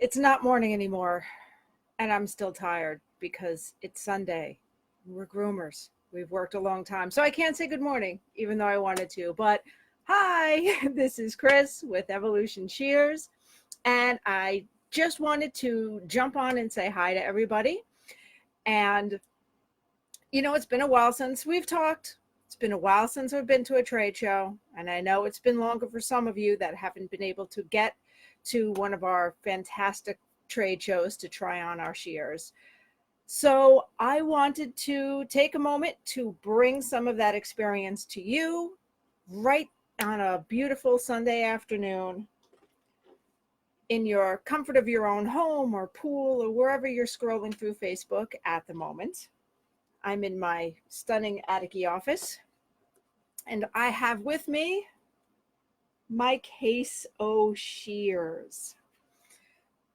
It's not morning anymore, and I'm still tired because it's Sunday. We're groomers. We've worked a long time, so I can't say good morning, even though I wanted to. But hi, this is Chris with Evolution Shears, and I just wanted to jump on and say hi to everybody. And, it's been a while since we've talked. It's been a while since I've been to a trade show, and I know it's been longer for some of you that haven't been able to get to one of our fantastic trade shows to try on our shears. So I wanted to take a moment to bring some of that experience to you right on a beautiful Sunday afternoon in your comfort of your own home or pool or wherever you're scrolling through Facebook at the moment. I'm in my stunning attic office, and I have with me my case o' shears.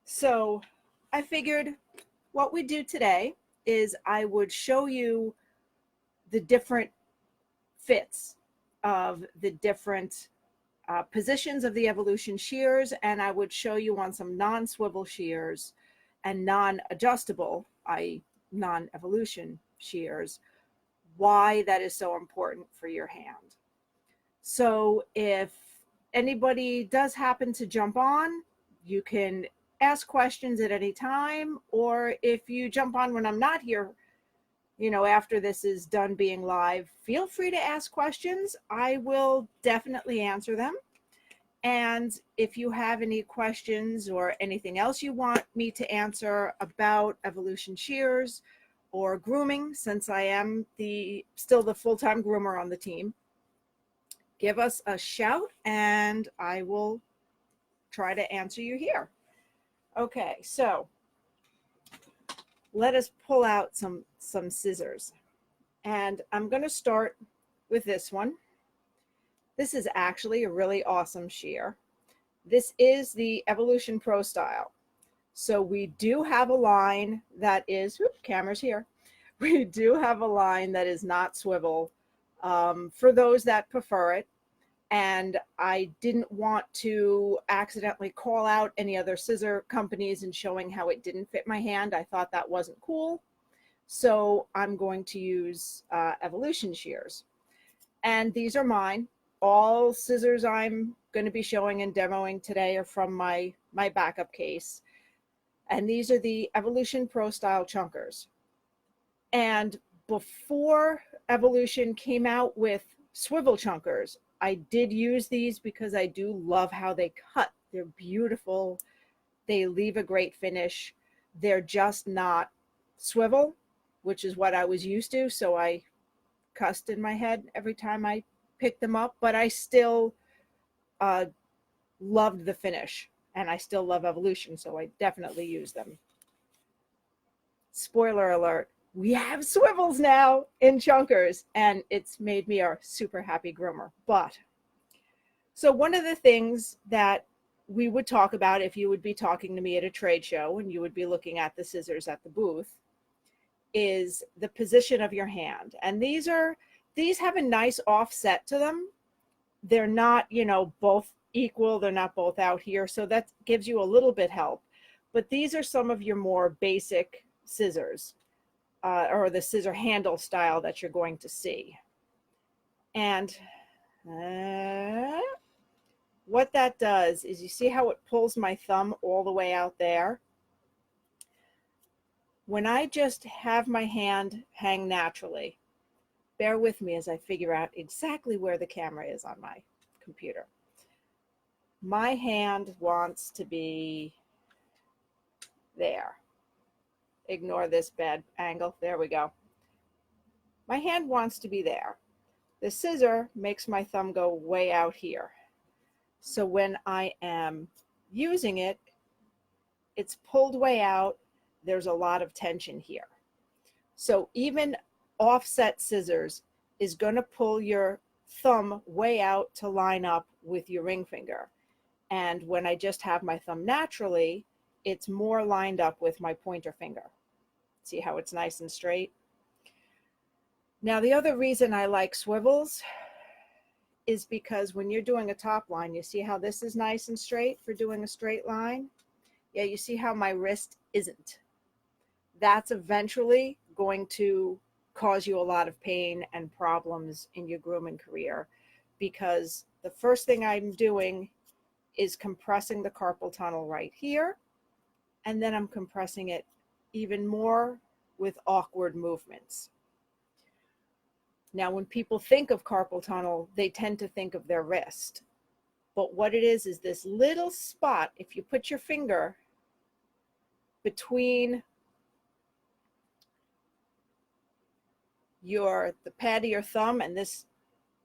So I figured what we do today is I would show you the different fits of the different positions of the Evolution shears, and I would show you on some non-swivel shears and non-adjustable, i.e. non-Evolution shears, why that is so important for your hand. So if anybody does happen to jump on, you can ask questions at any time, or if you jump on when I'm not here, after this is done being live, feel free to ask questions. I will definitely answer them. And if you have any questions or anything else you want me to answer about Evolution shears or grooming, since I am still the full-time groomer on the team, give us a shout and I will try to answer you here. Okay, so let us pull out some scissors. And I'm going to start with this one. This is actually a really awesome shear. This is the Evolution Pro style. So we do have a line that is, camera's here. We do have a line that is not swivel for those that prefer it. And I didn't want to accidentally call out any other scissor companies and showing how it didn't fit my hand. I thought that wasn't cool. So I'm going to use Evolution shears. And these are mine. All scissors I'm going to be showing and demoing today are from my backup case. And these are the Evolution Pro style chunkers. And before Evolution came out with swivel chunkers, I did use these because I do love how they cut. They're beautiful. They leave a great finish. They're just not swivel, which is what I was used to. So I cussed in my head every time I picked them up, but I still loved the finish, and I still love Evolution, so I definitely use them. Spoiler alert, we have swivels now in chunkers, and it's made me a super happy groomer. So one of the things that we would talk about if you would be talking to me at a trade show and you would be looking at the scissors at the booth is the position of your hand. And these have a nice offset to them. They're not, both equal. They're not both out here. So that gives you a little bit help. But these are some of your more basic scissors or the scissor handle style that you're going to see. And what that does is, you see how it pulls my thumb all the way out there? When I just have my hand hang naturally, bear with me as I figure out exactly where the camera is on my computer. My hand wants to be there. Ignore this bad angle. There we go. My hand wants to be there. The scissor makes my thumb go way out here. So when I am using it, it's pulled way out. There's a lot of tension here. So even offset scissors is going to pull your thumb way out to line up with your ring finger. And when I just have my thumb naturally, it's more lined up with my pointer finger. See how it's nice and straight? Now, the other reason I like swivels is because when you're doing a top line, you see how this is nice and straight for doing a straight line? Yeah, you see how my wrist isn't. That's eventually going to cause you a lot of pain and problems in your grooming career, because the first thing I'm doing is compressing the carpal tunnel right here, and then I'm compressing it even more with awkward movements. Now, when people think of carpal tunnel, they tend to think of their wrist. But what it is this little spot, if you put your finger between the pad of your thumb and this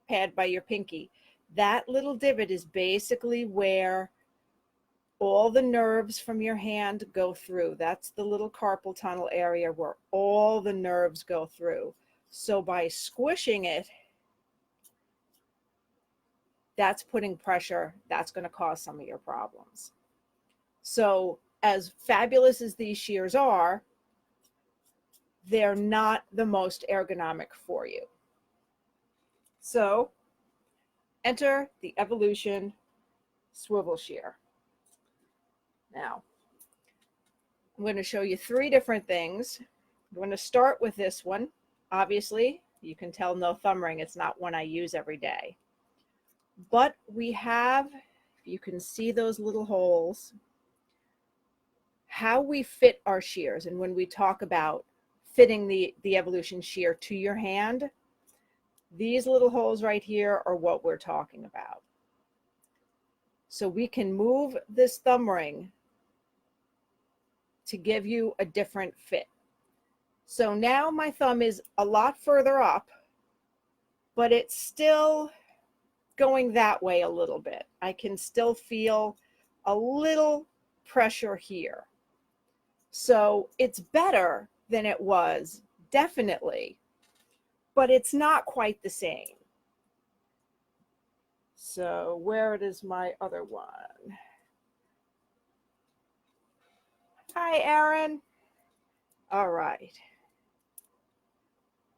pad by your pinky, that little divot is basically where all the nerves from your hand go through. That's the little carpal tunnel area where all the nerves go through. So by squishing it, that's putting pressure. That's going to cause some of your problems. So as fabulous as these shears are, they're not the most ergonomic for you. So enter the Evolution swivel shear. Now, I'm going to show you 3 different things. I'm going to start with this one. Obviously, you can tell no thumb ring. It's not one I use every day. But we have, you can see those little holes, how we fit our shears. And when we talk about fitting the Evolution shear to your hand, these little holes right here are what we're talking about. So we can move this thumb ring to give you a different fit. So now my thumb is a lot further up, but it's still going that way a little bit. I can still feel a little pressure here. So it's better than it was, definitely, but it's not quite the same. So where is my other one? Hi, Aaron. All right.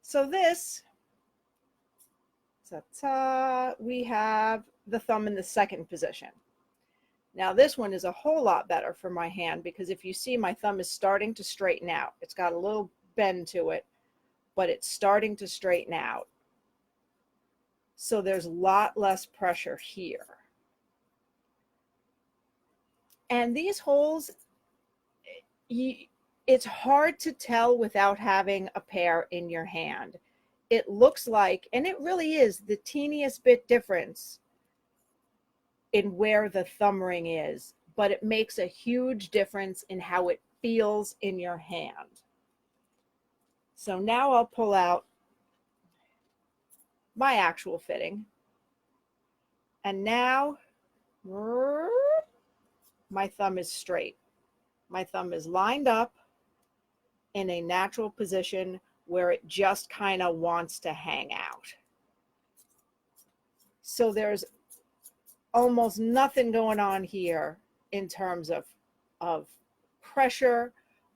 So this, we have the thumb in the second position. Now this one is a whole lot better for my hand, because if you see, my thumb is starting to straighten out. It's got a little bend to it, but it's starting to straighten out. So there's a lot less pressure here. And these holes, it's hard to tell without having a pair in your hand. It looks like, and it really is, the teeniest bit difference in where the thumb ring is, but it makes a huge difference in how it feels in your hand. So now I'll pull out my actual fitting. And now my thumb is straight. My thumb is lined up in a natural position where it just kind of wants to hang out. So there's almost nothing going on here in terms of pressure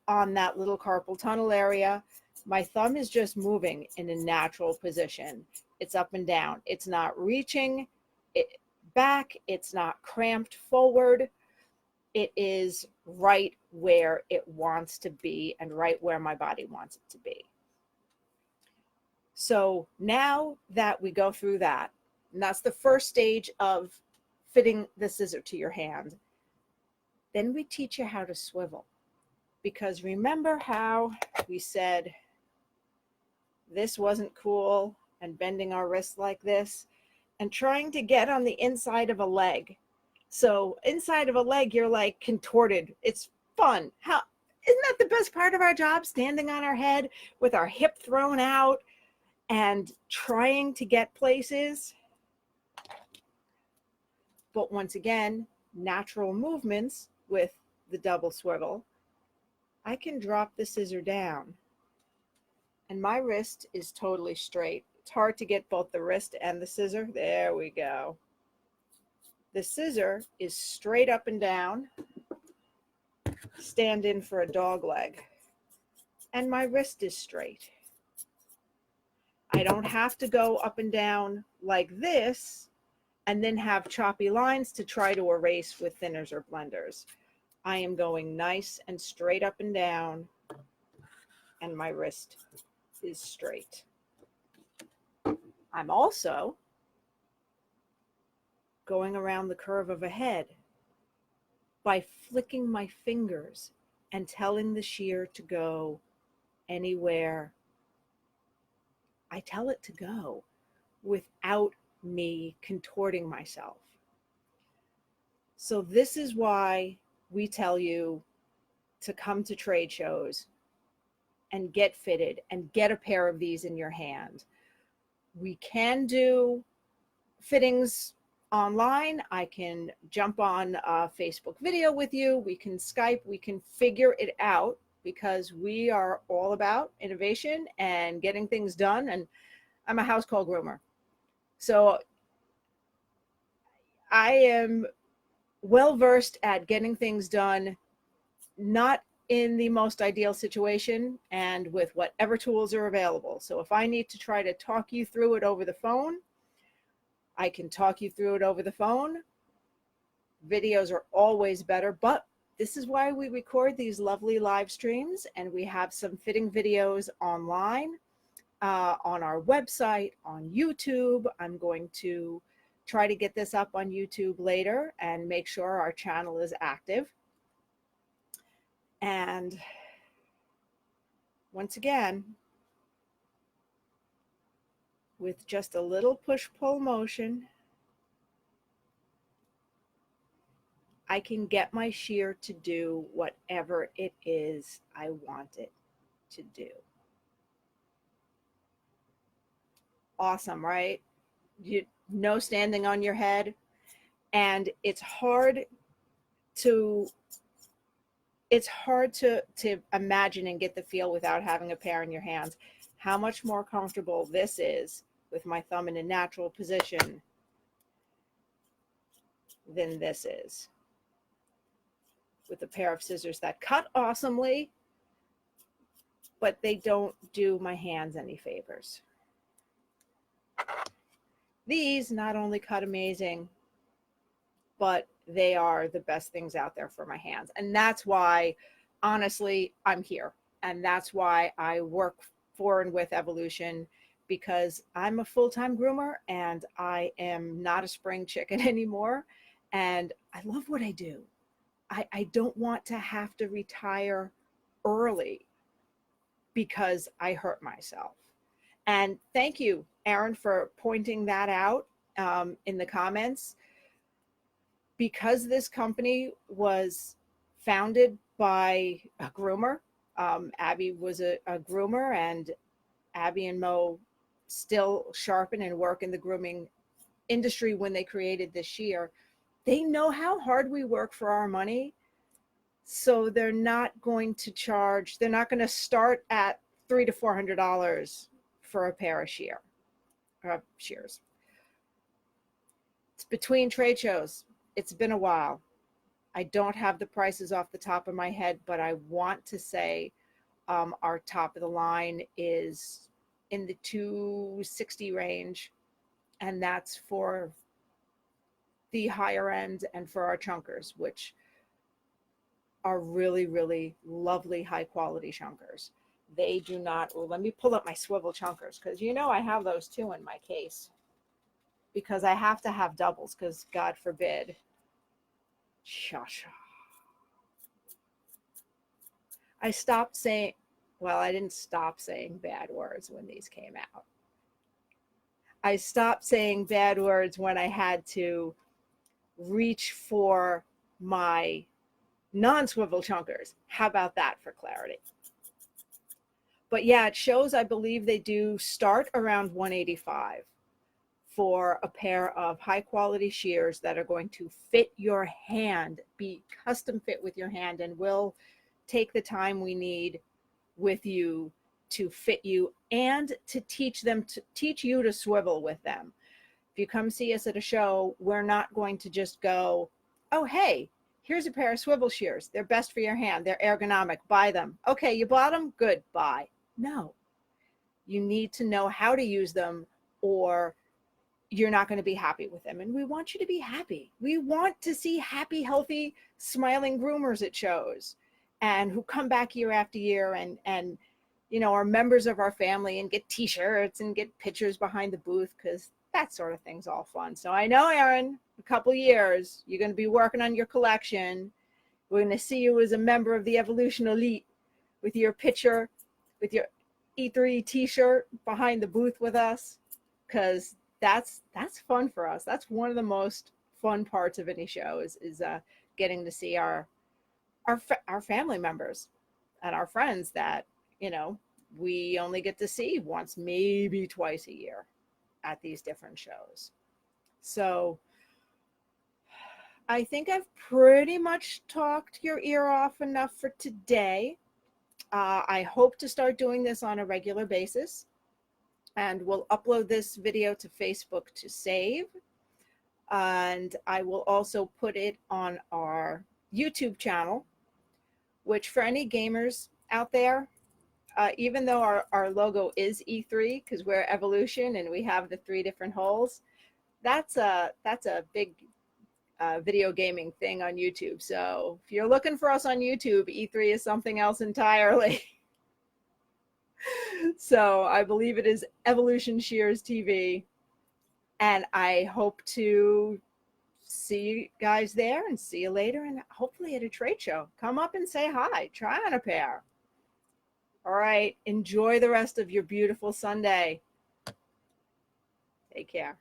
on that little carpal tunnel area. My thumb is just moving in a natural position. It's up and down. It's not reaching back. It's not cramped forward. It is right where it wants to be and right where my body wants it to be. So now that we go through that, and that's the first stage of fitting the scissor to your hand, then we teach you how to swivel. Because remember how we said this wasn't cool, and bending our wrists like this and trying to get on the inside of a leg. So inside of a leg, you're like contorted. It's fun. Isn't that the best part of our job? Standing on our head with our hip thrown out and trying to get places. But once again, natural movements with the double swivel, I can drop the scissor down and my wrist is totally straight. It's hard to get both the wrist and the scissor. There we go. The scissor is straight up and down. Stand in for a dog leg. And my wrist is straight. I don't have to go up and down like this and then have choppy lines to try to erase with thinners or blenders. I am going nice and straight up and down, and my wrist is straight. I'm also going around the curve of a head by flicking my fingers and telling the shear to go anywhere I tell it to go without me contorting myself. So this is why we tell you to come to trade shows and get fitted and get a pair of these in your hand. We can do fittings online. I can jump on a Facebook video with you. We can Skype. We can figure it out because we are all about innovation and getting things done. And I'm a house call groomer. So I am well versed at getting things done, not in the most ideal situation and with whatever tools are available. So if I need to try to talk you through it over the phone, I can talk you through it over the phone. Videos are always better, but this is why we record these lovely live streams, and we have some fitting videos online, on our website, on YouTube. I'm going to try to get this up on YouTube later and make sure our channel is active. And once again, with just a little push-pull motion, I can get my shear to do whatever it is I want it to do. Awesome, right? No standing on your head. And it's hard to imagine and get the feel without having a pair in your hands. How much more comfortable this is with my thumb in a natural position than this is with a pair of scissors that cut awesomely, but they don't do my hands any favors. These not only cut amazing, but they are the best things out there for my hands. And that's why, honestly, I'm here. And that's why I work for and with Evolution, because I'm a full-time groomer and I am not a spring chicken anymore. And I love what I do. I don't want to have to retire early because I hurt myself. And thank you, Aaron, for pointing that out in the comments. Because this company was founded by a groomer, Abby was a groomer, and Abby and Mo still sharpen and work in the grooming industry when they created this shear. They know how hard we work for our money, so they're not going to charge. They're not going to start at $300 to $400 for a pair of shears. It's between trade shows. It's been a while. I don't have the prices off the top of my head, but I want to say our top of the line is in the $260 range, and that's for the higher end and for our chunkers, which are really, really lovely, high quality chunkers. They do not, well, let me pull up my swivel chunkers, because you know I have those too in my case, because I have to have doubles, because God forbid. I stopped saying, well, I didn't stop saying bad words when these came out. I stopped saying bad words when I had to reach for my non-swivel chunkers. How about that for clarity? But yeah, it shows, I believe they do start around 185 for a pair of high quality shears that are going to fit your hand, be custom fit with your hand, and will take the time we need with you to fit you and to teach you to swivel with them. If you come see us at a show, we're not going to just go, oh, hey, here's a pair of swivel shears. They're best for your hand. They're ergonomic. Buy them. Okay, you bought them? Good, buy. No. You need to know how to use them, or you're not going to be happy with them. And we want you to be happy. We want to see happy, healthy, smiling groomers at shows, and who come back year after year and are members of our family and get t-shirts and get pictures behind the booth, because that sort of thing's all fun. So I know, Erin, a couple years, you're going to be working on your collection. We're going to see you as a member of the Evolution Elite with your picture, with your E3 t-shirt behind the booth with us, because that's fun for us. That's one of the most fun parts of any show is getting to see our family members and our friends that we only get to see once, maybe twice a year at these different shows. So I think I've pretty much talked your ear off enough for today. I hope to start doing this on a regular basis, and we'll upload this video to Facebook to save. And I will also put it on our YouTube channel, which for any gamers out there, even though our logo is E3, because we're Evolution and we have the 3 different holes, that's a big video gaming thing on YouTube. So if you're looking for us on YouTube, E3 is something else entirely. So I believe it is Evolution Shears TV. And I hope to see you guys there and see you later, and hopefully at a trade show. Come up and say hi. Try on a pair. All right. Enjoy the rest of your beautiful Sunday. Take care.